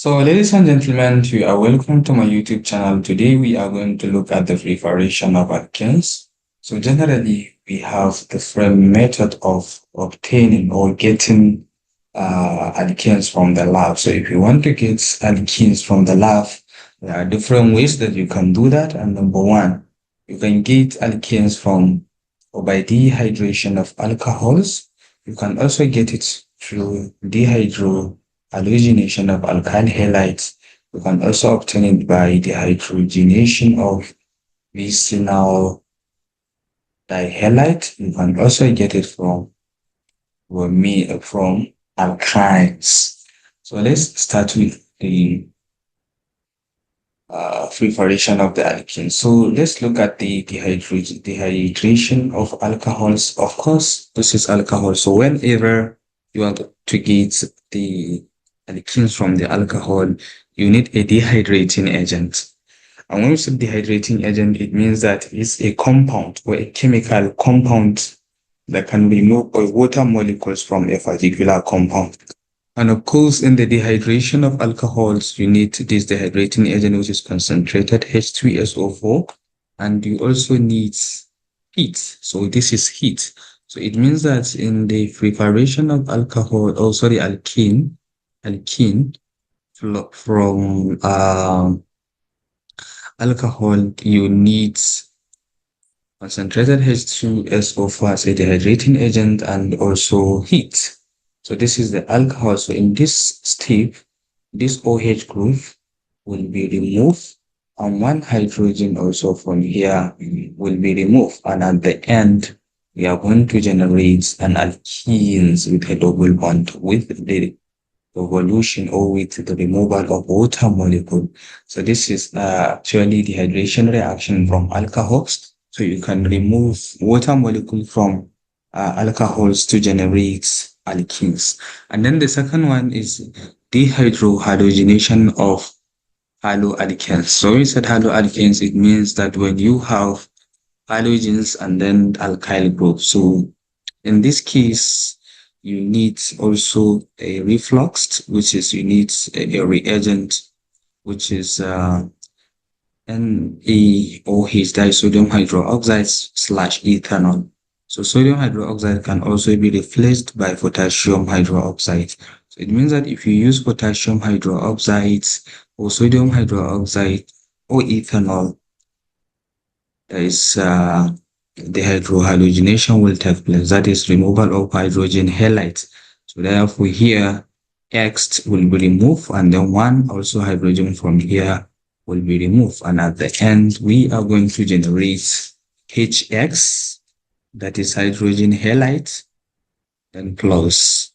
So, ladies and gentlemen, you are welcome to my YouTube channel. Today, we are going to look at the preparation of alkenes. So, generally, we have different method of obtaining or getting alkenes from the lab. So, if you want to get alkenes from the lab, there are different ways that you can do that. And number one, you can get alkenes from or by dehydration of alcohols. You can also get it through halogenation of alkyl halides. You can also obtain it by dehydrogenation of vicinal dihalide. You can also get it from alkynes. So let's start with the preparation of the alkene. So let's look at the dehydration of alcohols. Of course, this is alcohol. So whenever you want to get the alkenes from the alcohol, you need a dehydrating agent. And when we say dehydrating agent, it means that it's a compound or a chemical compound that can remove water molecules from a particular compound. And of course, in the dehydration of alcohols, you need this dehydrating agent, which is concentrated H2SO4, and you also need heat. So this is heat. So it means that in the preparation of alkene from alcohol, you need concentrated H2SO4 as a dehydrating agent and also heat. So this is the alcohol. So in this step, this OH group will be removed and one hydrogen also from here will be removed. And at the end, we are going to generate an alkenes with a double bond with the evolution or with the removal of water molecule. So this is actually dehydration reaction from alcohols. So you can remove water molecule from alcohols to generate alkenes. And then the second one is dehydrohalogenation of haloalkanes. So we said haloalkanes, it means that when you have halogens and then alkyl group. So in this case, you need also a reflux, which is you need a reagent, which is NaOH disodium hydroxide slash ethanol. So sodium hydroxide can also be replaced by potassium hydroxide. So it means that if you use potassium hydroxide or sodium hydroxide or ethanol, there is the hydrohalogenation will take place. That is removal of hydrogen halides. So therefore here X will be removed and then one also hydrogen from here will be removed. And at the end, we are going to generate HX, that is hydrogen halide, then plus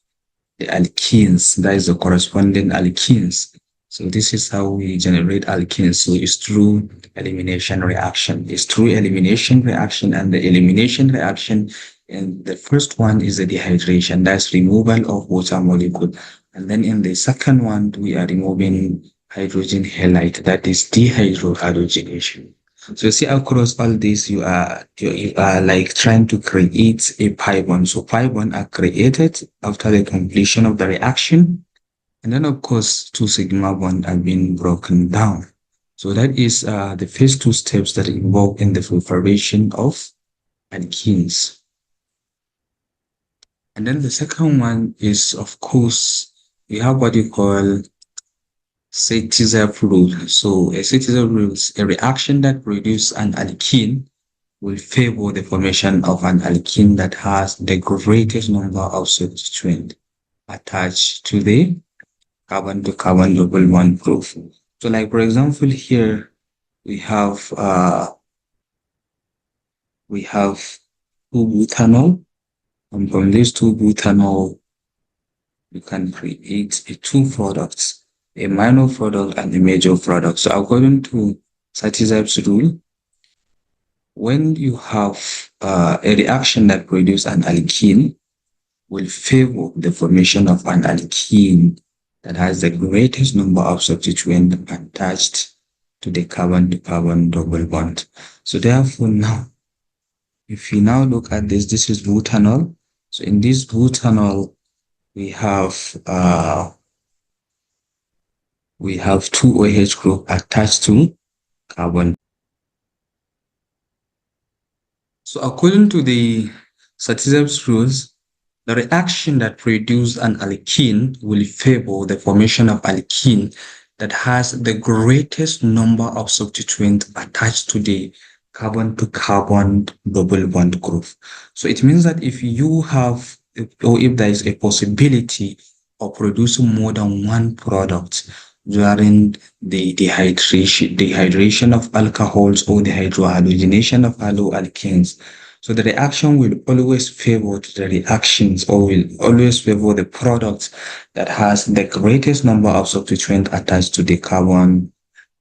the alkenes, that is the corresponding alkenes. So this is how we generate alkenes. So it's through elimination reaction. It's through elimination reaction, and the elimination reaction, and the first one is the dehydration, that's removal of water molecule. And then in the second one, we are removing hydrogen halide, that is dehydrohalogenation. So you see across all this, you are like trying to create a pi bond. So pi bond are created after the completion of the reaction. And then of course, two sigma bond are being broken down. So that is the first two steps that involve in the preparation of alkenes. And then the second one is, of course, we have what you call Setizep rule. So a Setizep rule is a reaction that produces an alkene will favor the formation of an alkene that has the greatest number of substituents attached to the carbon-to-carbon double bond group. So like for example here we have two butanol, and from these two butanol you can create two products, a minor product and a major product. So according to Setizep's rule, when you have a reaction that produces an alkene, will favor the formation of an alkene that has the greatest number of substituents attached to the carbon-to-carbon double bond. So therefore now, if you now look at this, this is butanol. So in this butanol, we have we have two OH group attached to carbon. So according to the Satyzev's rules, the reaction that produces an alkene will favor the formation of alkene that has the greatest number of substituents attached to the carbon-to-carbon double bond group. So it means that if you have, or if there is a possibility of producing more than one product during the dehydration of alcohols or the hydrohalogenation of haloalkanes, so the reaction will always favor the reactions, or will always favor the product that has the greatest number of substituents attached to the carbon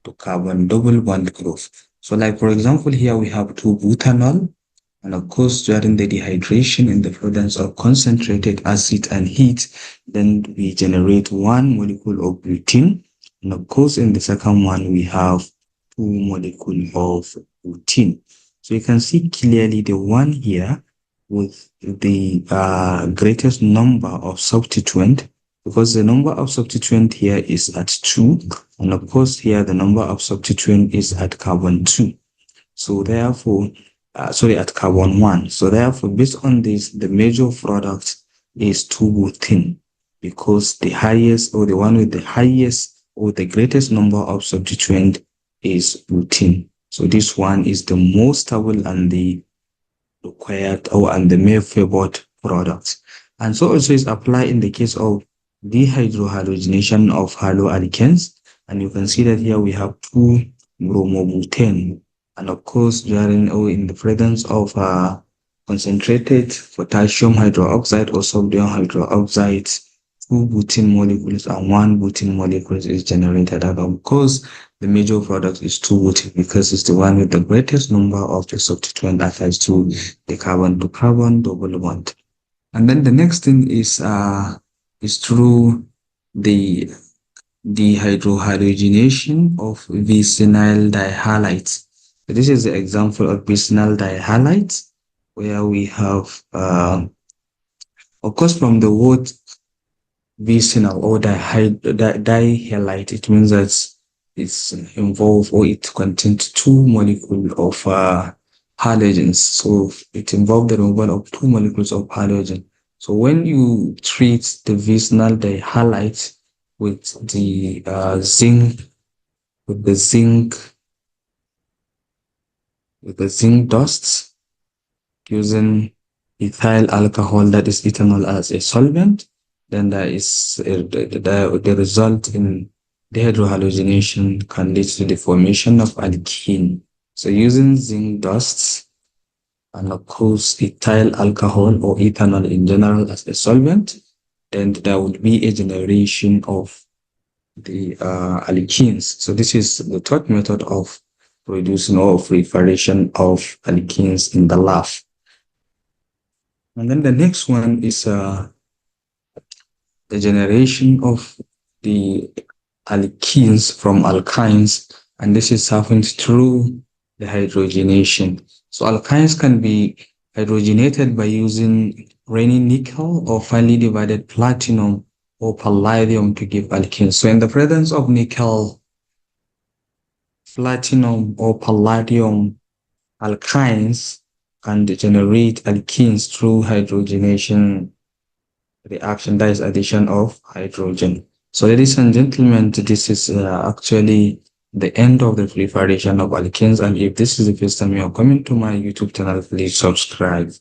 double bond group. So like for example, here we have 2-butanol, and of course during the dehydration in the presence of concentrated acid and heat, then we generate one molecule of butene, and of course in the second one we have two molecules of butene. So you can see clearly the one here with the greatest number of substituent, because the number of substituent here is at 2, and of course here the number of substituent is at carbon 2. So therefore, at carbon 1. So therefore, based on this, the major product is 2-butene, because the highest, or the one with the highest or the greatest number of substituent is butene. So this one is the most stable and the required, and the more favored product. And so also is applied in the case of dehydrohalogenation of haloalkanes. And you can see that here we have 2-bromobutane. And of course, during or in the presence of concentrated potassium hydroxide or sodium hydroxide, 2 butene molecules and 1 butene molecule is generated. And of course, the major product is 2-butene, because it's the one with the greatest number of the substituent attached to the carbon-to-carbon double bond. And then the next thing is through the dehydrohalogenation of vicinal dihalides. So this is the example of vicinal dihalides, where we have, of course, from the word vicinal or dihalide, it means that it's involved, or it contains 2 molecules of halogens. So it involves the removal of 2 molecules of halogen. So when you treat the vicinal dihalide with the zinc dust, using ethyl alcohol, that is ethanol, as a solvent, then there is the result in dehydrohalogenation can lead to the formation of alkene. So using zinc dust and of course ethyl alcohol or ethanol in general as a solvent, then there would be a generation of the alkenes. So this is the third method of producing or preparation of alkenes in the lab. And then the next one is the generation of the alkenes from alkynes, and this is happened through the hydrogenation. So alkynes can be hydrogenated by using raining nickel or finely divided platinum or palladium to give alkenes. So in the presence of nickel, platinum, or palladium, alkynes can generate alkenes through hydrogenation reaction, that is addition of hydrogen. So ladies and gentlemen, this is actually the end of the preparation of alkenes. And if this is the first time you are coming to my YouTube channel, please subscribe.